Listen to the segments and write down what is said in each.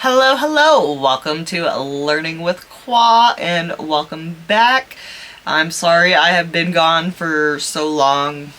Hello, hello! Welcome to Learning with Qua and welcome back. I'm sorry I have been gone for so long.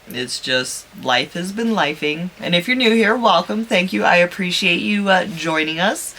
It's just life has been lifing. And if you're new here, welcome. Thank you. I appreciate you joining us.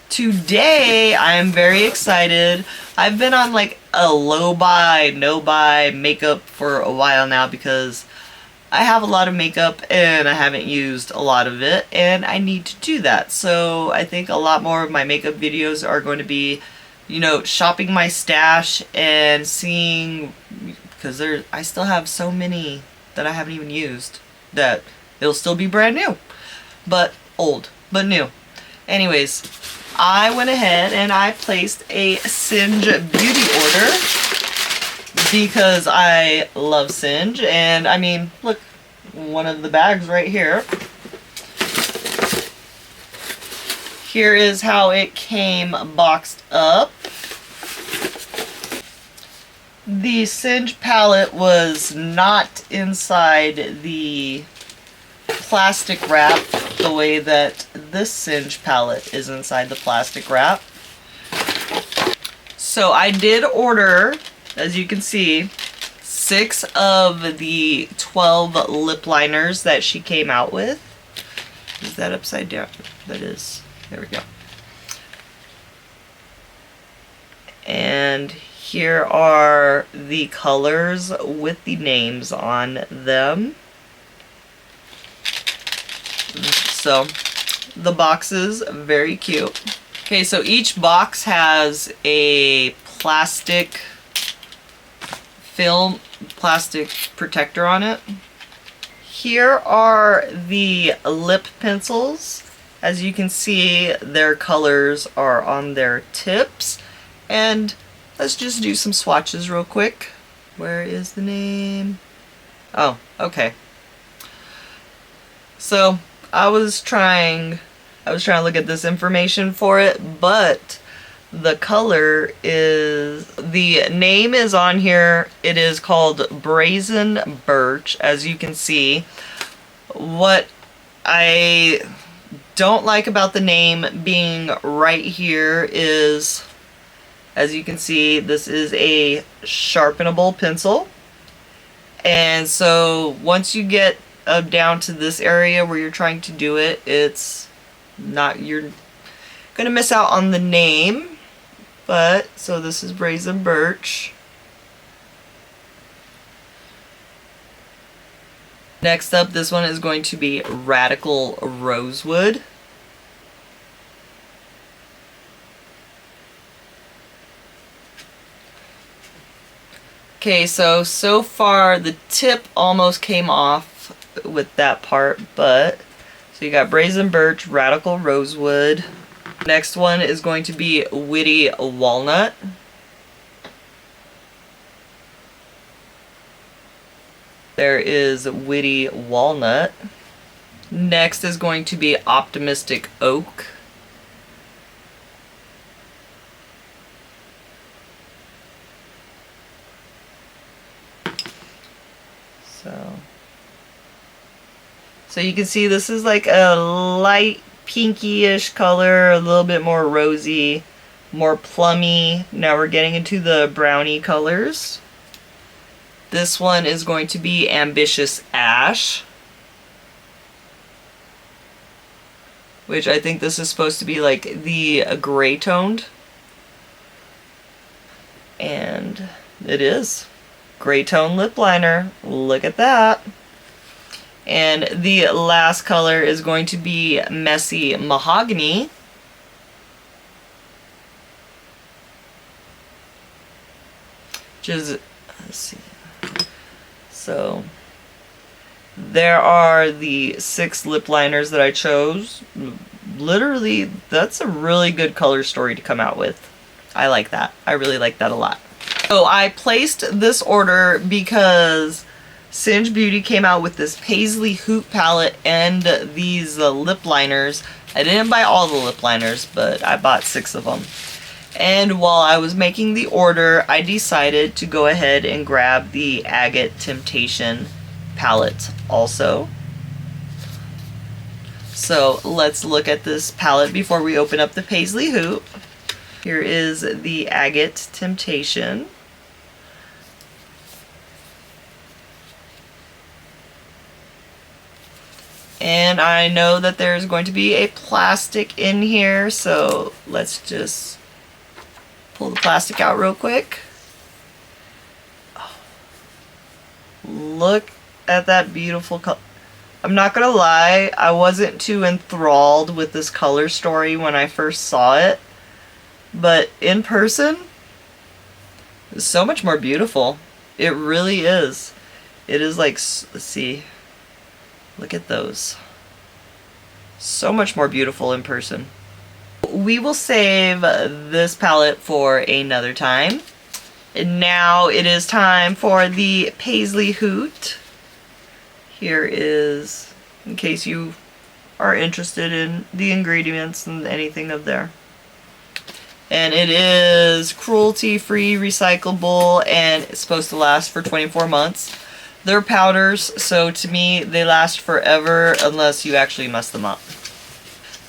Today, I'm very excited. I've been on like a low buy, no buy makeup for a while now because I have a lot of makeup and I haven't used a lot of it and I need to do that. So I think a lot more of my makeup videos are going to be, shopping my stash and seeing, because I still have so many that I haven't even used that it'll still be brand new, but old, but new. Anyways, I went ahead and I placed a Singe Beauty order because I love Singe, and I mean, look, one of the bags right here. Here is how it came boxed up. The Singe palette was not inside the plastic wrap the way that this Singe palette is inside the plastic wrap. So I did order, as you can see, 6 of the 12 lip liners that she came out with. Is that upside down? That is. There we go. And here are the colors with the names on them. So the boxes, very cute. Okay, so each box has a plastic protector on it. Here are the lip pencils. As you can see, their colors are on their tips. And let's just do some swatches real quick. Where is the name? Oh, okay. So I was trying to look at this information for it, but the color is, the name is on here. It is called Brazen Birch, as you can see. What I don't like about the name being right here is, as you can see, this is a sharpenable pencil. And so once you get down to this area where you're trying to do it, it's not, you're gonna miss out on the name. But so this is Brazen Birch. Next up, this one is going to be Radical Rosewood. Okay, so far the tip almost came off with that part, but so you got Brazen Birch, Radical Rosewood. Next one is going to be Witty Walnut. There is Witty Walnut. Next is going to be Optimistic Oak. So you can see this is like a light pinky-ish color, a little bit more rosy, more plummy. Now we're getting into the brownie colors. This one is going to be Ambitious Ash, which I think this is supposed to be like the gray toned. And it is. Gray tone lip liner. Look at that. And the last color is going to be Messy Mahogany. Which is, let's see. So there are the 6 lip liners that I chose. Literally, that's a really good color story to come out with. I like that. I really like that a lot. So I placed this order because Singe Beauty came out with this Paisley Hoot Palette and these lip liners. I didn't buy all the lip liners, but I bought 6 of them. And while I was making the order, I decided to go ahead and grab the Agate Temptation Palette also. So let's look at this palette before we open up the Paisley Hoot. Here is the Agate Temptation. And I know that there's going to be a plastic in here, so let's just pull the plastic out real quick. Oh, look at that beautiful color. I'm not gonna lie, I wasn't too enthralled with this color story when I first saw it, but in person, it's so much more beautiful. It really is. It is like, let's see, look at those. So much more beautiful in person. We will save this palette for another time. And now it is time for the Paisley Hoot. Here is, in case you are interested in the ingredients and anything of there. And it is cruelty-free, recyclable, and it's supposed to last for 24 months. They're powders, so to me, they last forever unless you actually mess them up.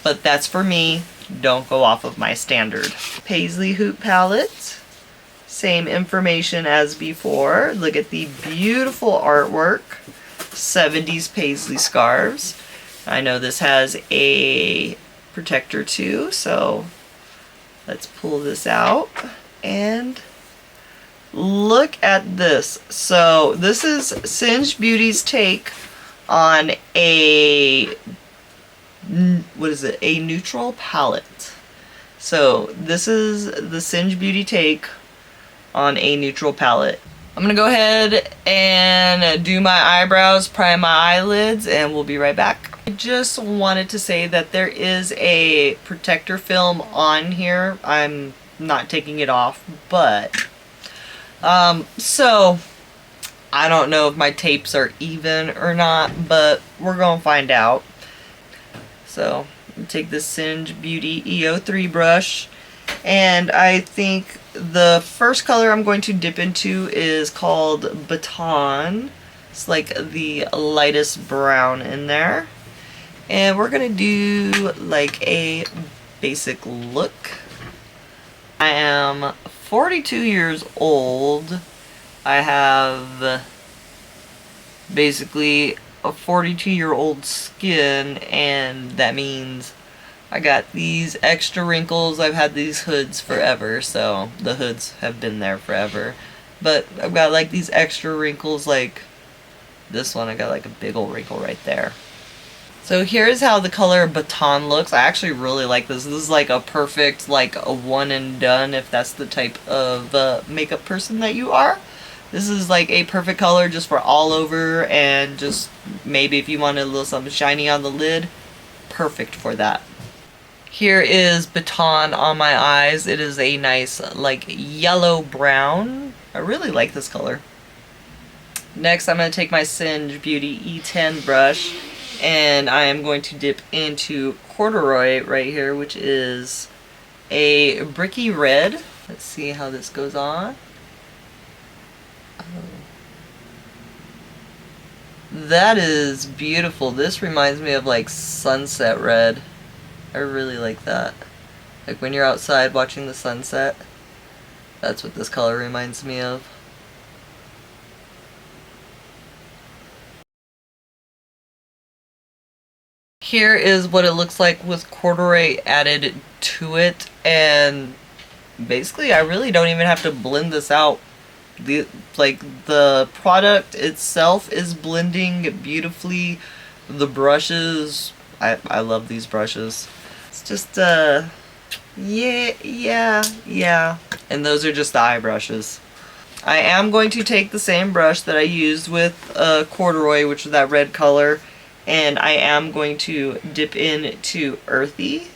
But that's for me. Don't go off of my standard. Paisley Hoot Palette. Same information as before. Look at the beautiful artwork. 70s paisley scarves. I know this has a protector too, so let's pull this out and look at this. So this is Singe Beauty's take on a, what is it, a neutral palette. So this is the Singe Beauty take on a neutral palette. I'm gonna go ahead and do my eyebrows, prime my eyelids, and we'll be right back. I just wanted to say that there is a protector film on here. I'm not taking it off, but so I don't know if my tapes are even or not, but we're gonna find out. So I'm take this Singe Beauty EO3 brush, and I think the first color I'm going to dip into is called Baton. It's like the lightest brown in there. And we're gonna do like a basic look. I am 42 years old. I have basically a 42-year-old skin, and that means I got these extra wrinkles. I've had these hoods forever, so the hoods have been there forever. But I've got like these extra wrinkles, like this one. I got like a big old wrinkle right there. So here's how the color Baton looks. I actually really like this. This is like a perfect, like a one and done if that's the type of makeup person that you are. This is like a perfect color just for all over, and just maybe if you wanted a little something shiny on the lid, perfect for that. Here is Baton on my eyes. It is a nice like yellow brown. I really like this color. Next I'm going to take my Singe Beauty E10 brush, and I am going to dip into corduroy right here, which is a bricky red. Let's see how this goes on. That is beautiful. This reminds me of like sunset red. I really like that. Like when you're outside watching the sunset. That's what this color reminds me of. Here is what it looks like with corduroy added to it, and basically I really don't even have to blend this out. The product itself is blending beautifully. The brushes, I love these brushes. It's just yeah. And those are just the eye brushes. I am going to take the same brush that I used with corduroy, which is that red color, and I am going to dip into earthy,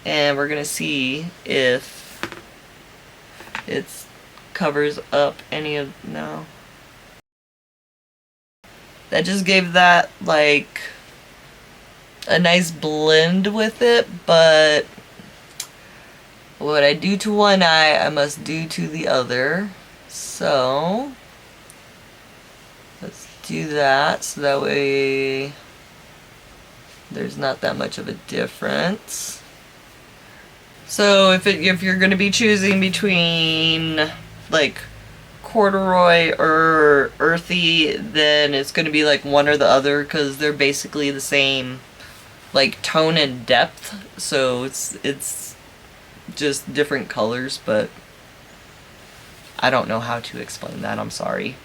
and we're gonna see if it's covers up any of, no. That just gave that like a nice blend with it, but what I do to one eye, I must do to the other. So let's do that, so that way There's not that much of a difference. So if you're going to be choosing between like corduroy or earthy, then it's going to be like one or the other, because they're basically the same like tone and depth. So it's just different colors, but I don't know how to explain that. I'm sorry.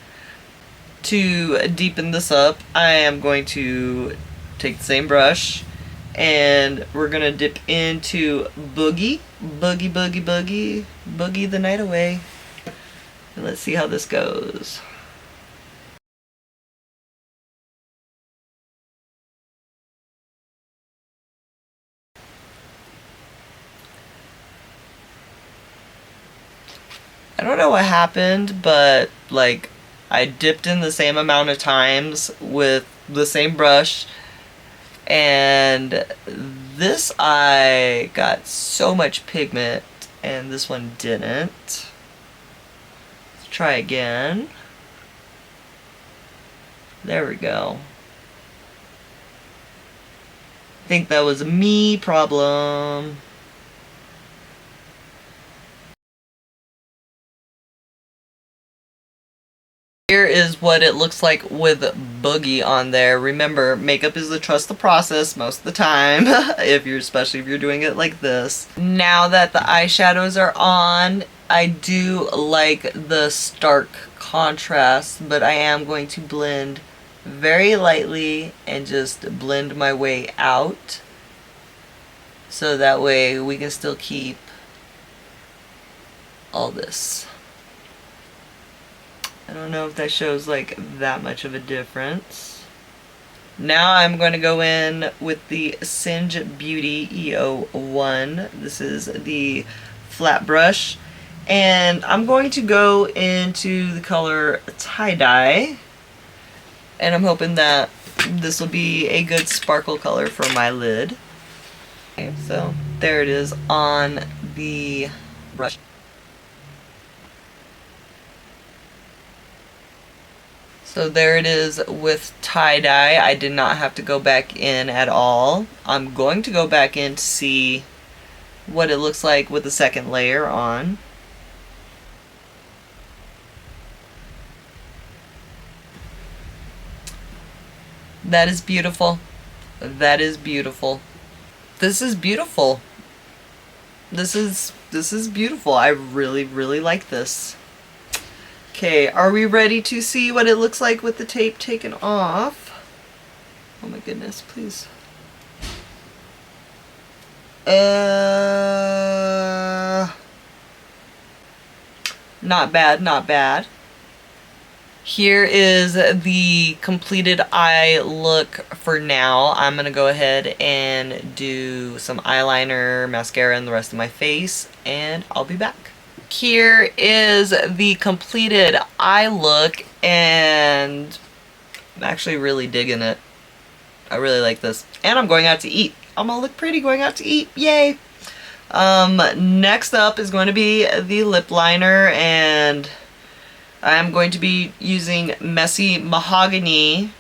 To deepen this up, I am going to take the same brush and we're gonna dip into Boogie the Night Away. And let's see how this goes. I don't know what happened, but like I dipped in the same amount of times with the same brush, and this eye got so much pigment and this one didn't. Let's try again. There we go. I think that was a me problem. Here is what it looks like with Boogie on there. Remember, makeup is the trust the process most of the time, especially if you're doing it like this. Now that the eyeshadows are on, I do like the stark contrast, but I am going to blend very lightly and just blend my way out, so that way we can still keep all this. I don't know if that shows like that much of a difference. Now I'm going to go in with the Singe Beauty EO1. This is the flat brush. And I'm going to go into the color Tie-Dye. And I'm hoping that this will be a good sparkle color for my lid. Okay, so there it is on the brush. So there it is with tie-dye. I did not have to go back in at all. I'm going to go back in to see what it looks like with the second layer on. That is beautiful. That is beautiful. This is beautiful. This is beautiful. I really, really like this. Okay, are we ready to see what it looks like with the tape taken off? Oh my goodness, please. Not bad, not bad. Here is the completed eye look for now. I'm going to go ahead and do some eyeliner, mascara, and the rest of my face, and I'll be back. Here is the completed eye look, and I'm actually really digging it. I really like this. And I'm going out to eat. I'm gonna look pretty going out to eat. Yay! Next up is going to be the lip liner, and I'm going to be using Messy Mahogany.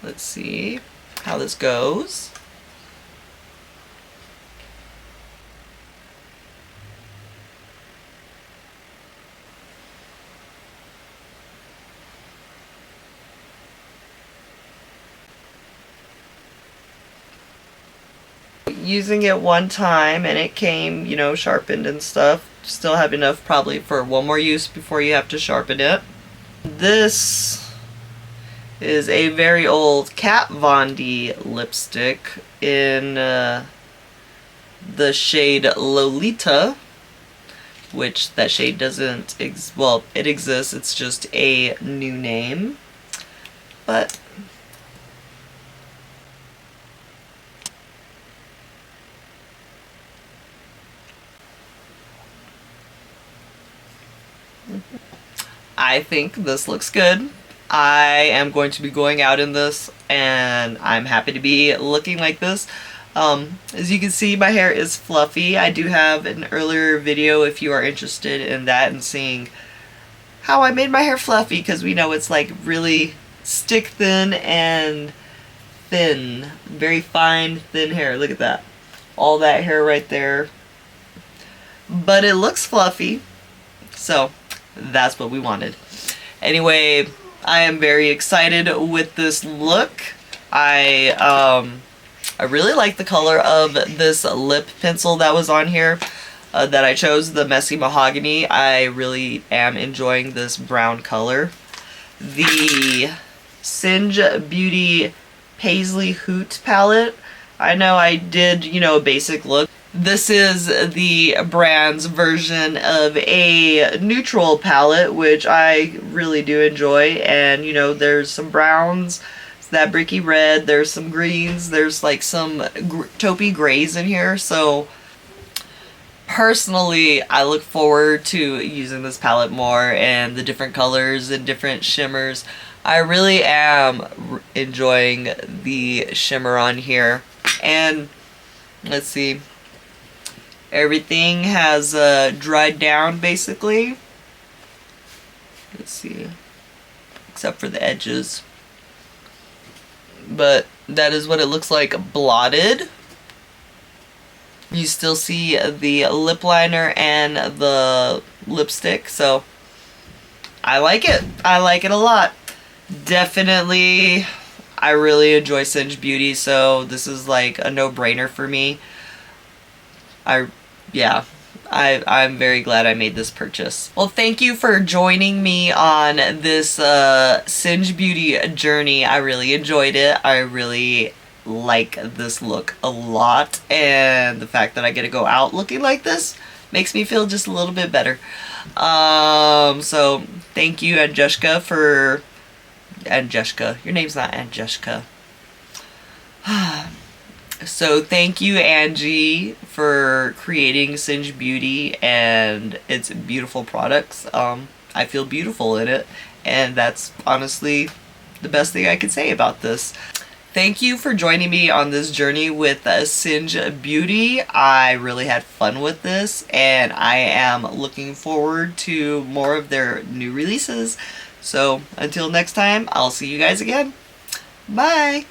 Let's see how this goes. Using it one time and it came, you know, sharpened and stuff. Still have enough probably for one more use before you have to sharpen it. This is a very old Kat Von D lipstick in the shade Lolita, which that shade doesn't, well, it exists, it's just a new name. But I think this looks good. I am going to be going out in this, and I'm happy to be looking like this. As you can see, my hair is fluffy. I do have an earlier video if you are interested in that and seeing how I made my hair fluffy, because we know it's like really stick thin and thin, very fine, thin hair. Look at that. All that hair right there. But it looks fluffy, so that's what we wanted. Anyway, I am very excited with this look. I really like the color of this lip pencil that was on here that I chose, the Messy Mahogany. I really am enjoying this brown color. The Singe Beauty Paisley Hoot Palette. I know I did, you know, a basic look. This is the brand's version of a neutral palette, which I really do enjoy. And, you know, there's some browns, that bricky red, there's some greens, there's like some taupey grays in here. So personally, I look forward to using this palette more and the different colors and different shimmers. I really am enjoying the shimmer on here. And let's see. Everything has dried down basically. Let's see. Except for the edges. But that is what it looks like blotted. You still see the lip liner and the lipstick, so I like it. I like it a lot. Definitely, I really enjoy Singe Beauty, so this is like a no-brainer for me. I'm very glad I made this purchase. Well, thank you for joining me on this Singe Beauty journey. I really enjoyed it. I really like this look a lot, and the fact that I get to go out looking like this makes me feel just a little bit better. So thank you, Angeshka, for... Angeshka. Your name's not Angeshka. So thank you, Angie, for creating Singe Beauty and its beautiful products. I feel beautiful in it, and that's honestly the best thing I could say about this. Thank you for joining me on this journey with Singe Beauty. I really had fun with this, and I am looking forward to more of their new releases. So until next time, I'll see you guys again. Bye!